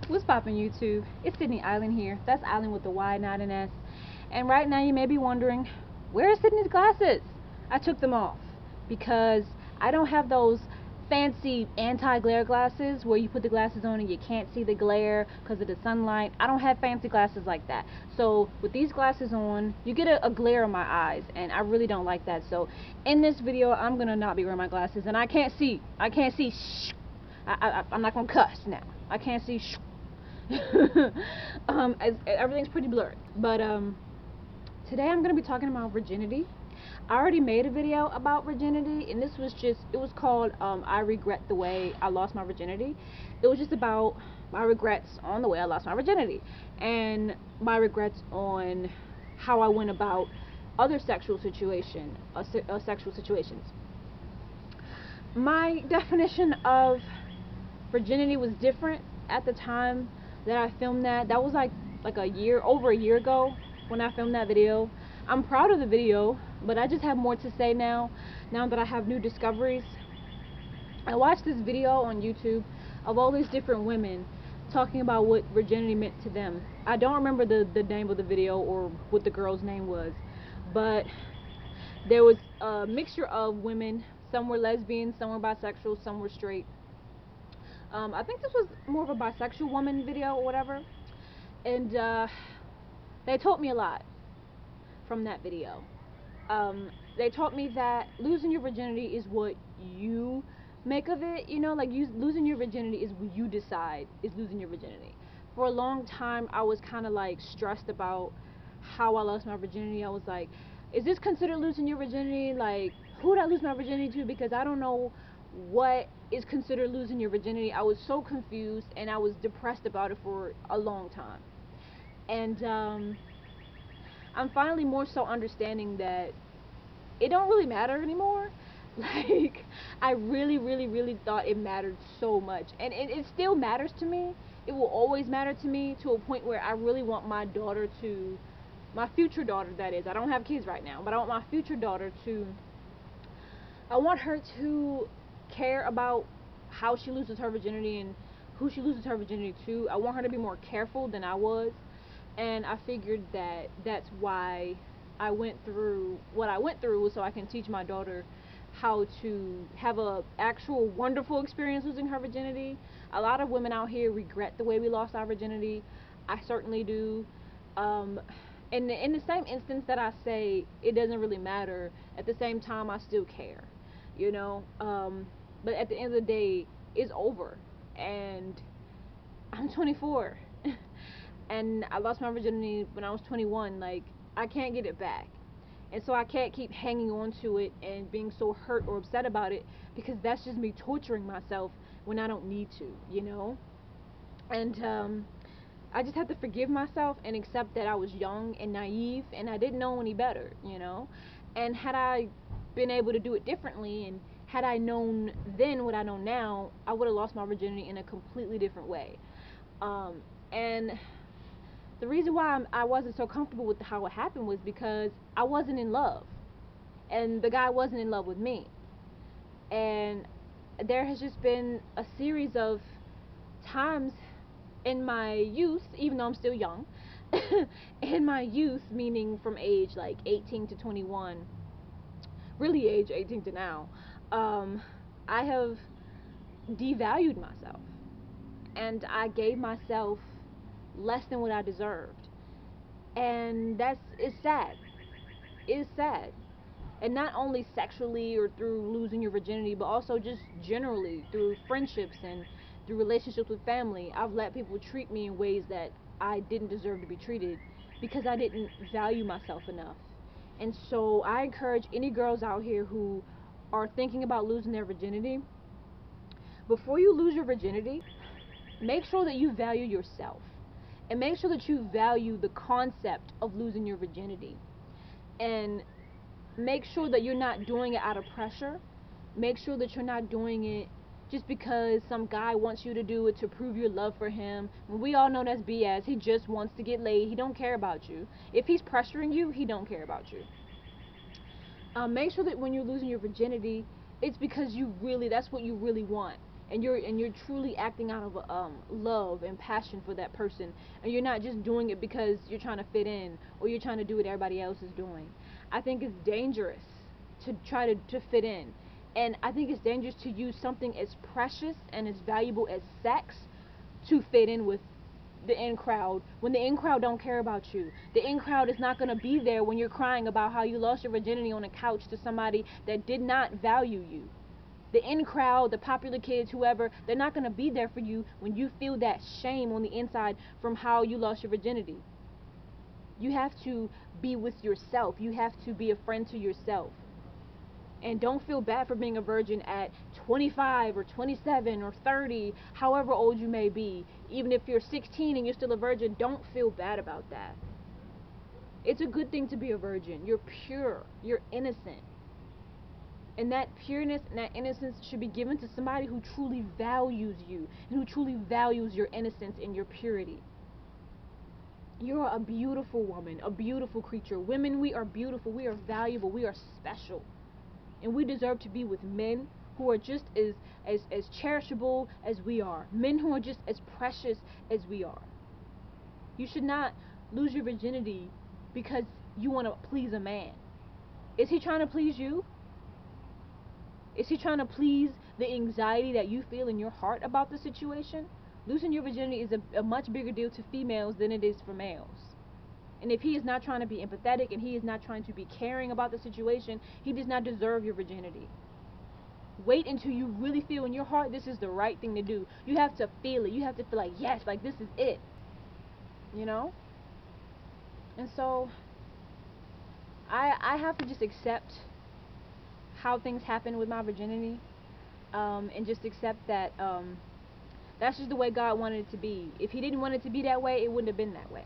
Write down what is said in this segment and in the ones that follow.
What's poppin' YouTube? It's Sydney Island here. That's Island with the Y, not an S. And right now you may be wondering, where are Sydney's glasses? I took them off because I don't have those fancy anti-glare glasses where you put the glasses on and you can't see the glare because of the sunlight. I don't have fancy glasses like that. So with these glasses on, you get a glare in my eyes, and I really don't like that. So in this video, I'm gonna not be wearing my glasses, and I can't see. Shh. I'm not gonna cuss now. I can't see. Shh. Everything's pretty blurry, but today I'm gonna be talking about virginity. I already made a video about virginity, and this was just, it was called I regret the way I lost my virginity. It was just about my regrets on the way I lost my virginity, and my regrets on how I went about other sexual situations. My definition of virginity was different at the time that I filmed that. That was like over a year ago when I filmed that video. I'm proud of the video, but I just have more to say now that I have new discoveries. I watched this video on YouTube of all these different women talking about what virginity meant to them. I don't remember the name of the video or what the girl's name was, but there was a mixture of women. Some were lesbian, some were bisexual, some were straight. I think this was more of a bisexual woman video or whatever, and they taught me a lot from that video. They taught me that losing your virginity is what you make of it, you know, like losing your virginity is what you decide is losing your virginity. For a long time I was kind of like stressed about how I lost my virginity. I was like, is this considered losing your virginity? Like, who did I lose my virginity to? Because I don't know what is considered losing your virginity. I was so confused, and I was depressed about it for a long time. And I'm finally more so understanding that it don't really matter anymore. Like, I really thought it mattered so much, and it still matters to me. It will always matter to me, to a point where I really want my daughter to, my future daughter that is, I don't have kids right now, but I want my future daughter to, I want her to care about how she loses her virginity and who she loses her virginity to. I want her to be more careful than I was, and I figured that that's why I went through what I went through, so I can teach my daughter how to have a actual wonderful experience losing her virginity. A lot of women out here regret the way we lost our virginity. I certainly do. In the same instance that I say it doesn't really matter, at the same time I still care, you know. But at the end of the day, it's over, and I'm 24 and I lost my virginity when I was 21. Like, I can't get it back, and so I can't keep hanging on to it and being so hurt or upset about it, because that's just me torturing myself when I don't need to, you know. And I just have to forgive myself and accept that I was young and naive and I didn't know any better, you know. And had I been able to do it differently, and had I known then what I know now, I would have lost my virginity in a completely different way. And the reason why I wasn't so comfortable with how it happened was because I wasn't in love, and the guy wasn't in love with me. And there has just been a series of times in my youth, even though I'm still young, in my youth, meaning from age like 18 to 21, really age 18 to now, I have devalued myself, and I gave myself less than what I deserved, and it's sad. It's sad. And not only sexually or through losing your virginity, but also just generally through friendships and through relationships with family. I've let people treat me in ways that I didn't deserve to be treated, because I didn't value myself enough. And so I encourage any girls out here who are thinking about losing their virginity, before you lose your virginity, make sure that you value yourself, and make sure that you value the concept of losing your virginity, and make sure that you're not doing it out of pressure. Make sure that you're not doing it just because some guy wants you to do it to prove your love for him. We all know that's BS. He just wants to get laid. He don't care about you. If he's pressuring you, he don't care about you. Make sure that when you're losing your virginity, it's because that's what you really want. and you're truly acting out of love and passion for that person, and you're not just doing it because you're trying to fit in or you're trying to do what everybody else is doing. I think it's dangerous to try to fit in, and I think it's dangerous to use something as precious and as valuable as sex to fit in with the in crowd when the in crowd don't care about you. The in crowd is not going to be there when you're crying about how you lost your virginity on a couch to somebody that did not value you. The in crowd, the popular kids, whoever, they're not going to be there for you when you feel that shame on the inside from how you lost your virginity. You have to be with yourself. You have to be a friend to yourself. And don't feel bad for being a virgin at 25 or 27 or 30, however old you may be. Even if you're 16 and you're still a virgin, don't feel bad about that. It's a good thing to be a virgin. You're pure. You're innocent. And that pureness and that innocence should be given to somebody who truly values you and who truly values your innocence and your purity. You're a beautiful woman, a beautiful creature. Women, we are beautiful, we are valuable, we are special. And we deserve to be with men who are just as cherishable as we are. Men who are just as precious as we are. You should not lose your virginity because you want to please a man. Is he trying to please you? Is he trying to please the anxiety that you feel in your heart about the situation? Losing your virginity is a much bigger deal to females than it is for males. And if he is not trying to be empathetic and he is not trying to be caring about the situation, he does not deserve your virginity. Wait until you really feel in your heart this is the right thing to do. You have to feel it. You have to feel like, yes, like this is it. You know? And so I have to just accept how things happen with my virginity, and just accept that that's just the way God wanted it to be. If he didn't want it to be that way, it wouldn't have been that way.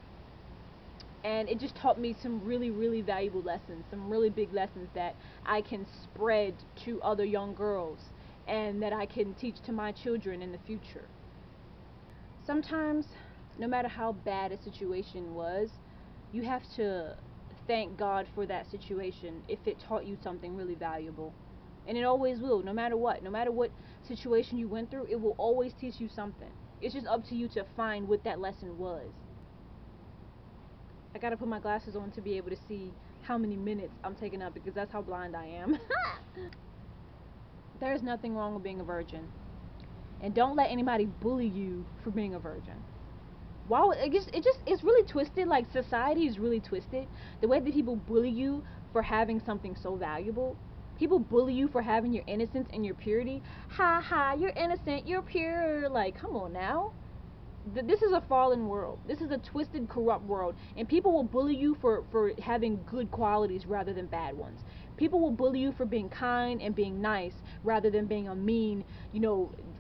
And it just taught me some really, really valuable lessons, some really big lessons that I can spread to other young girls and that I can teach to my children in the future. Sometimes, no matter how bad a situation was, you have to thank God for that situation if it taught you something really valuable. And it always will, no matter what. No matter what situation you went through, it will always teach you something. It's just up to you to find what that lesson was. I gotta put my glasses on to be able to see how many minutes I'm taking up because that's how blind I am. There's nothing wrong with being a virgin. And don't let anybody bully you for being a virgin. Wow, it's really twisted. Like, society is really twisted. The way that people bully you for having something so valuable. People bully you for having your innocence and your purity. Ha ha, you're innocent, you're pure. Like, come on now. This is a fallen world. This is a twisted, corrupt world. And people will bully you for having good qualities rather than bad ones. People will bully you for being kind and being nice rather than being a mean,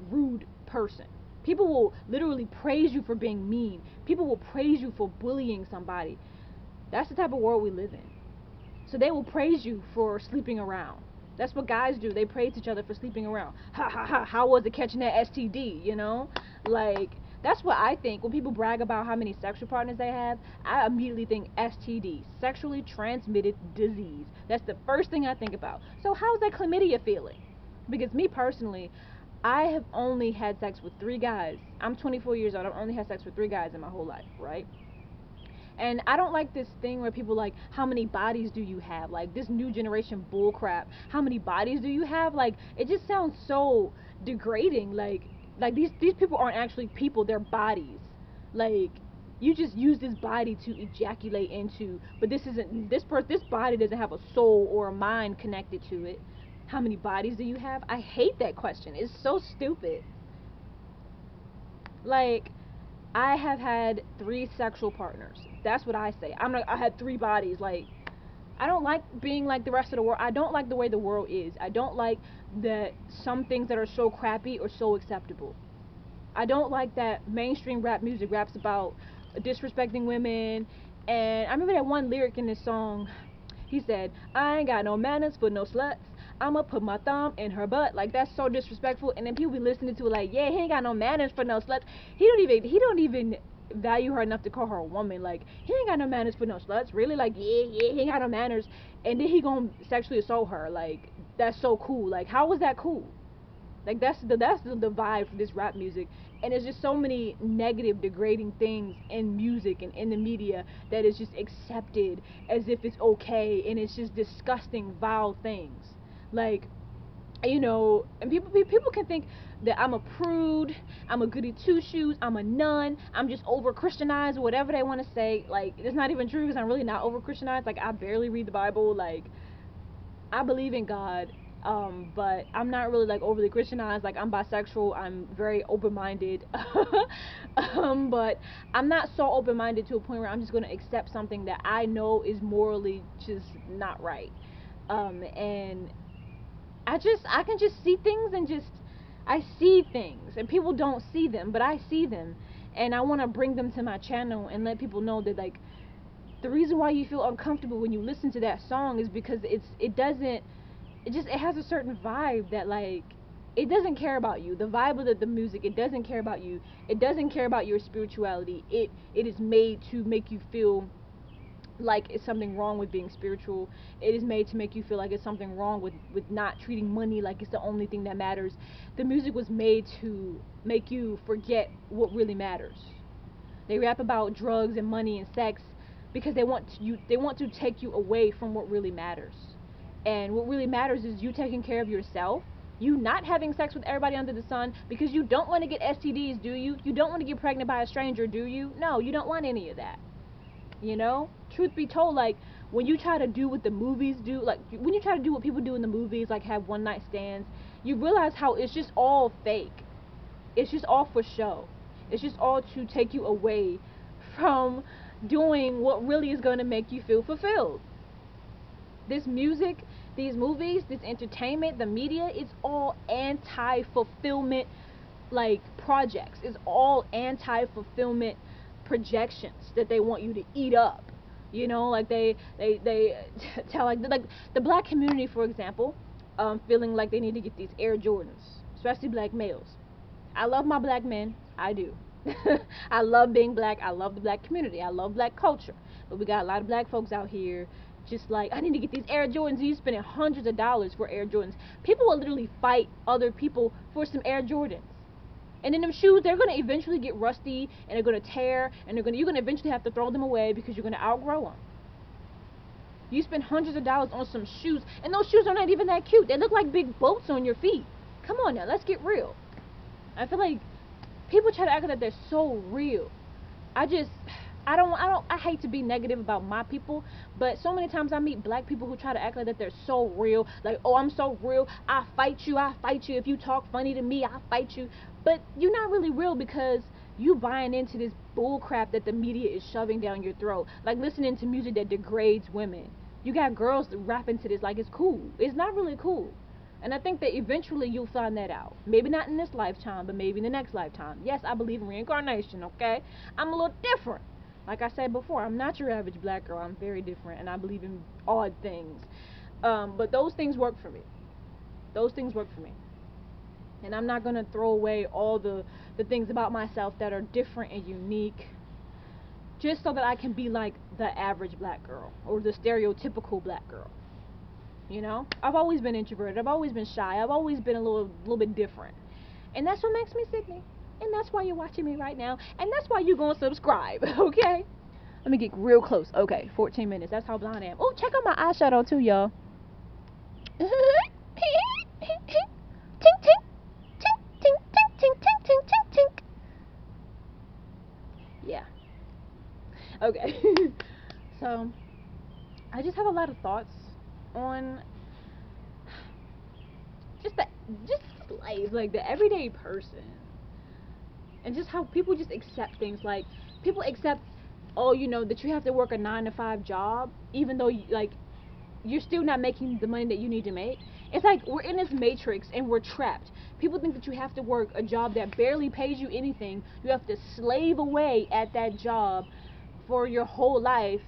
rude person. People will literally praise you for being mean. People will praise you for bullying somebody. That's the type of world we live in. So they will praise you for sleeping around. That's what guys do. They praise each other for sleeping around. Ha ha ha, how was it catching that STD, Like, that's what I think. When people brag about how many sexual partners they have, I immediately think STD, sexually transmitted disease. That's the first thing I think about. So how's that chlamydia feeling? Because me personally, I have only had sex with 3 guys. I'm 24 years old. I've only had sex with 3 guys in my whole life, right? And I don't like this thing where people like, how many bodies do you have? Like, this new generation bull crap. How many bodies do you have? Like, it just sounds so degrading. Like these people aren't actually people, they're bodies. Like, you just use this body to ejaculate into, but this body doesn't have a soul or a mind connected to it. How many bodies do you have? I hate that question. It's so stupid. Like, I have had 3 sexual partners. That's what I say. I had 3 bodies. Like, I don't like being like the rest of the world. I don't like the way the world is. I don't like that some things that are so crappy are so acceptable. I don't like that mainstream rap music raps about disrespecting women. And I remember that one lyric in this song. He said, I ain't got no manners for no sluts. I'ma put my thumb in her butt. Like, that's so disrespectful. And then people be listening to it like, yeah, he ain't got no manners for no sluts. He don't even value her enough to call her a woman. Like, he ain't got no manners for no sluts. Really? Like, yeah, he ain't got no manners. And then he gonna sexually assault her. Like, that's so cool. Like, how was that cool? Like that's the vibe for this rap music. And there's just so many negative, degrading things in music and in the media that is just accepted as if it's okay, and it's just disgusting, vile things. Like, and people can think that I'm a prude, I'm a goody two shoes, I'm a nun, I'm just over Christianized, whatever they want to say. Like, it's not even true, because I'm really not over Christianized. Like, I barely read the Bible. Like, I believe in God, but I'm not really like overly Christianized. Like, I'm bisexual, I'm very open minded, but I'm not so open minded to a point where I'm just going to accept something that I know is morally just not right. And I can just see things, and just I see things, and people don't see them, but I see them, and I want to bring them to my channel and let people know that, like, the reason why you feel uncomfortable when you listen to that song is because it has a certain vibe that, like, it doesn't care about you. The vibe of the music, it doesn't care about you. It doesn't care about your spirituality. It is made to make you feel like it's something wrong with being spiritual. It is made to make you feel like it's something wrong with not treating money like it's the only thing that matters. The music was made to make you forget what really matters. They rap about drugs and money and sex because they want to take you away from what really matters. And what really matters is you taking care of yourself, you not having sex with everybody under the sun because you don't want to get STDs, do you? You don't want to get pregnant by a stranger, do you? No, you don't want any of that. Truth be told, like, when you try to do what the movies do, like when you try to do what people do in the movies, like have one night stands, you realize how it's just all fake. It's just all for show. It's just all to take you away from doing what really is going to make you feel fulfilled. This music, these movies, this entertainment, the media, it's all anti-fulfillment, like, projects. It's all anti-fulfillment projections that they want you to eat up. Like they tell, like the black community, for example, feeling like they need to get these Air Jordans, especially black males. I love my black men, I do. I love being black, I love the black community, I love black culture. But we got a lot of black folks out here just like, I need to get these Air Jordans, and you spending hundreds of dollars for Air Jordans. People will literally fight other people for some Air Jordans. And then them shoes, they're gonna eventually get rusty, and they're gonna tear, and you're gonna eventually have to throw them away because you're gonna outgrow them. You spend hundreds of dollars on some shoes, and those shoes are not even that cute. They look like big boats on your feet. Come on now, let's get real. I feel like people try to act like they're so real. I hate to be negative about my people, but so many times I meet black people who try to act like that they're so real. Like, oh, I'm so real, I fight you. If you talk funny to me, I fight you. But you're not really real because you buying into this bull crap that the media is shoving down your throat. Like listening to music that degrades women. You got girls rapping to this like it's cool. It's not really cool. And I think that eventually you'll find that out. Maybe not in this lifetime, but maybe in the next lifetime. Yes, I believe in reincarnation, okay? I'm a little different. Like I said before, I'm not your average black girl. I'm very different, and I believe in odd things. But those things work for me. Those things work for me. And I'm not going to throw away all the things about myself that are different and unique just so that I can be like the average black girl or the stereotypical black girl. I've always been introverted, I've always been shy, I've always been a little bit different. And that's what makes me Sydney. And that's why you're watching me right now. And that's why you're going to subscribe, okay? Let me get real close. Okay, 14 minutes. That's how blind I am. Oh, check out my eyeshadow too, y'all. Tink, tink. Tink, tink, tink, tink, tink, tink, tink, tink. Yeah. Okay. So, I just have a lot of thoughts on just life, like the everyday person, and just how people just accept things. Like, people accept, oh, that you have to work a 9-to-5 job, even though you're still not making the money that you need to make. It's like we're in this matrix and we're trapped. People think that you have to work a job that barely pays you anything. You have to slave away at that job for your whole life,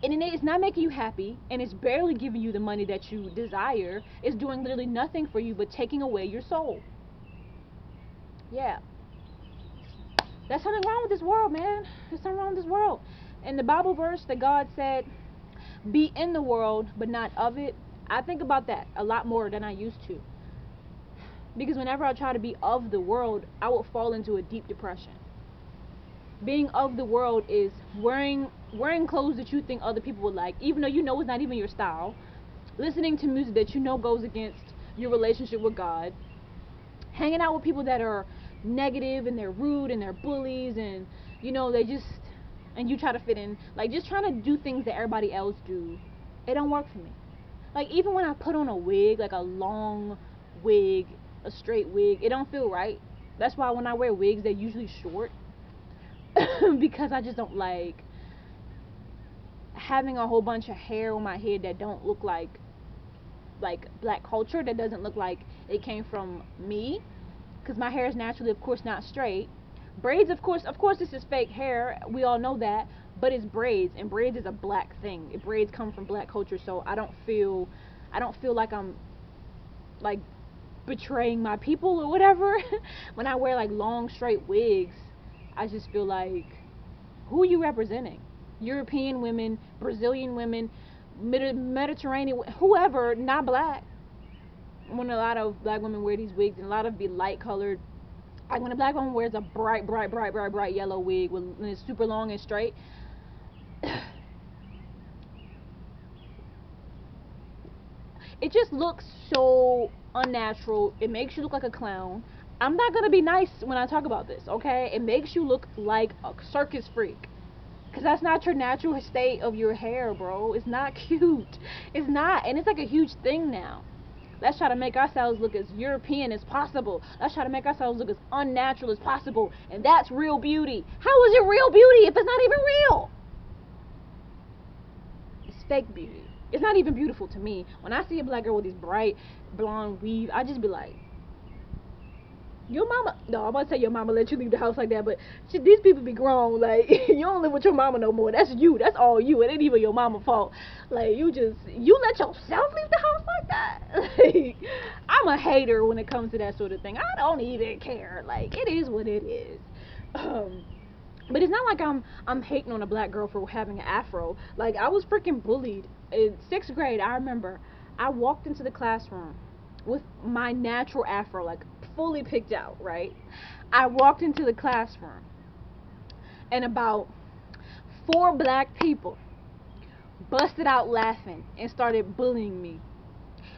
and it's not making you happy, and it's barely giving you the money that you desire. It's doing literally nothing for you but taking away your soul. Yeah. There's something wrong with this world, man. There's something wrong with this world. And the Bible verse that God said, be in the world, but not of it, I think about that a lot more than I used to. Because whenever I try to be of the world, I will fall into a deep depression. Being of the world is wearing clothes that you think other people would like, even though you know it's not even your style. Listening to music that you know goes against your relationship with God. Hanging out with people that are negative and they're rude and they're bullies, and they just, and you try to fit in, like just trying to do things that everybody else do. It don't work for me. Like even when I put on a wig, like a long wig, a straight wig, it don't feel right. That's why when I wear wigs, they're usually short. Because I just don't like having a whole bunch of hair on my head that don't look like black culture, that doesn't look like it came from me, because my hair is naturally, of course, not straight. Braids, of course this is fake hair, we all know that, but it's braids, and braids is a black thing. Braids come from black culture, so I don't feel like I'm like betraying my people or whatever. When I wear like long straight wigs, I just feel like, who are you representing? European women, Brazilian women, Mediterranean, whoever, not black. When a lot of black women wear these wigs, and a lot of be light colored, like when a black woman wears a bright yellow wig when it's super long and straight, it just looks so unnatural. It makes you look like a clown. I'm not gonna be nice when I talk about this, okay? It makes you look like a circus freak. Because that's not your natural state of your hair, bro. It's not cute. It's not. And it's like a huge thing now. Let's try to make ourselves look as European as possible. Let's try to make ourselves look as unnatural as possible. And that's real beauty. How is it real beauty if it's not even real? It's fake beauty. It's not even beautiful to me. When I see a black girl with these bright blonde weave, I just be like, your mama, no, I'm about to say your mama let you leave the house like that, but these people be grown. Like, you don't live with your mama no more. That's you. That's all you. It ain't even your mama's fault. Like, you let yourself leave the house like that? Like, I'm a hater when it comes to that sort of thing. I don't even care. Like, it is what it is. But it's not like I'm hating on a black girl for having an afro. Like, I was freaking bullied. In 6th grade, I remember, I walked into the classroom with my natural afro, like, fully picked out, right? I walked into the classroom, and about 4 black people busted out laughing and started bullying me.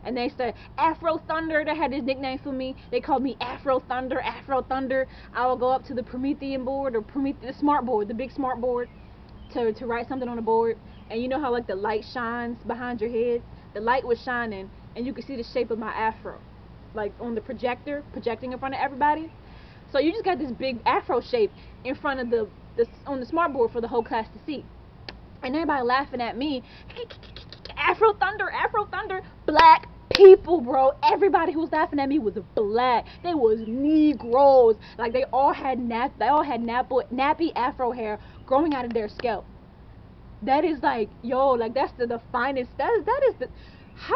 And they said, Afro Thunder. They had this nickname for me. They called me Afro Thunder, Afro Thunder. I would go up to the Promethean board, or the smart board, the big smart board, to write something on the board. And you know how like the light shines behind your head? The light was shining, and you could see the shape of my afro, like on the projector, projecting in front of everybody. So you just got this big afro shape in front of the on the smart board for the whole class to see. And everybody laughing at me. Afro Thunder, black people, bro. Everybody who was laughing at me was black. They was Negroes. Like, they all had nappy afro hair growing out of their scalp. That is like, yo, like, that's the finest. That is the, how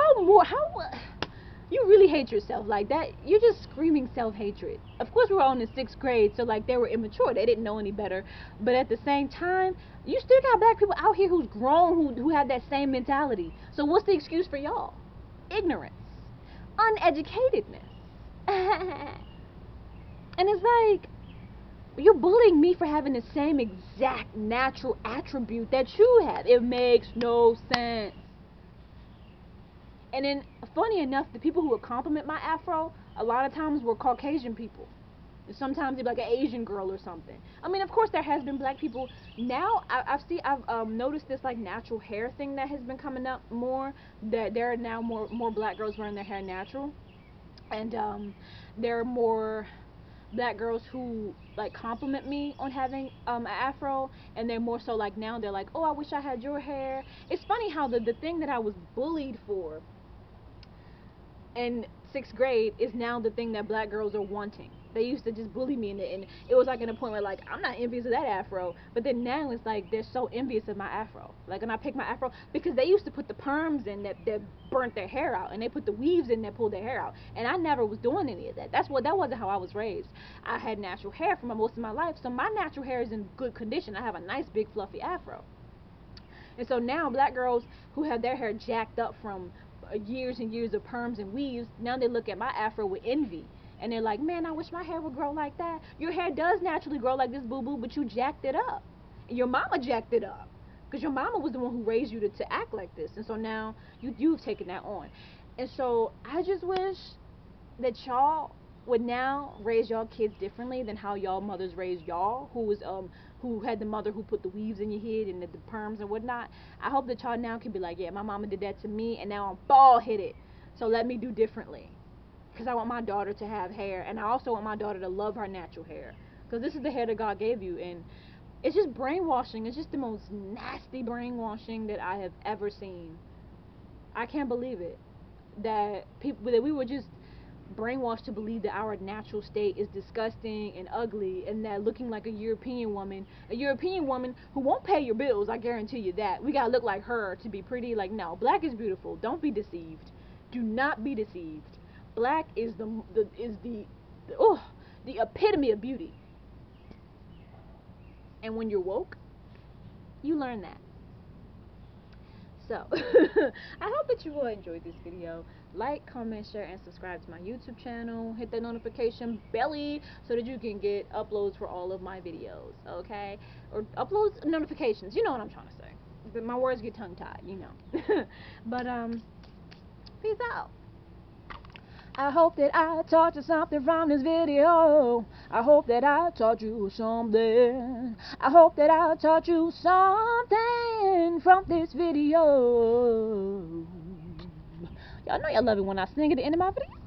you really hate yourself like that. You're just screaming self-hatred. Of course, we were all in the 6th grade, so like, they were immature. They didn't know any better. But at the same time, you still got black people out here who's grown, who have that same mentality. So what's the excuse for y'all? Ignorance, uneducatedness. And it's like, you're bullying me for having the same exact natural attribute that you have. It makes no sense. And then, funny enough, the people who would compliment my afro, a lot of times were Caucasian people. Sometimes it'd be like an Asian girl or something. I mean, of course, there has been black people. Now, I've noticed this like natural hair thing that has been coming up more. That there are now more black girls wearing their hair natural, and there are more black girls who like compliment me on having an afro, and they're more so like, now they're like, oh, I wish I had your hair. It's funny how the thing that I was bullied for in 6th grade is now the thing that black girls are wanting. They used to just bully me, and it was like an point where like, I'm not envious of that afro, but then now it's like they're so envious of my afro. Like, when I pick my afro, because they used to put the perms in that burnt their hair out, and they put the weaves in that pulled their hair out, and I never was doing any of that. That wasn't how I was raised. I had natural hair for most of my life, so my natural hair is in good condition. I have a nice big fluffy afro. And so now black girls who have their hair jacked up from years and years of perms and weaves, now they look at my afro with envy. and they're like, man, I wish my hair would grow like that. Your hair does naturally grow like this, boo-boo, but you jacked it up. And your mama jacked it up. Because your mama was the one who raised you to act like this. And so now you've taken that on. And so I just wish that y'all would now raise y'all kids differently than how y'all mothers raised y'all, who had the mother who put the weaves in your head and the perms and whatnot. I hope that y'all now can be like, yeah, my mama did that to me, and now I'm bald-headed, so let me do differently. Because I want my daughter to have hair, and I also want my daughter to love her natural hair. Because this is the hair that God gave you, and it's just brainwashing. It's just the most nasty brainwashing that I have ever seen. I can't believe it. That we were just brainwashed to believe that our natural state is disgusting and ugly, and that looking like a European woman who won't pay your bills, I guarantee you that. We gotta look like her to be pretty. Like, no, black is beautiful. Don't be deceived. Do not be deceived. Black is the epitome of beauty. And when you're woke, you learn that. So, I hope that you will enjoy this video. Like, comment, share, and subscribe to my YouTube channel. Hit that notification belly so that you can get uploads for all of my videos, okay? Or uploads, notifications. You know what I'm trying to say. But my words get tongue-tied, you know. But, peace out. I hope that I taught you something from this video. I hope that I taught you something. I hope that I taught you something from this video. Y'all know y'all love it when I sing at the end of my videos.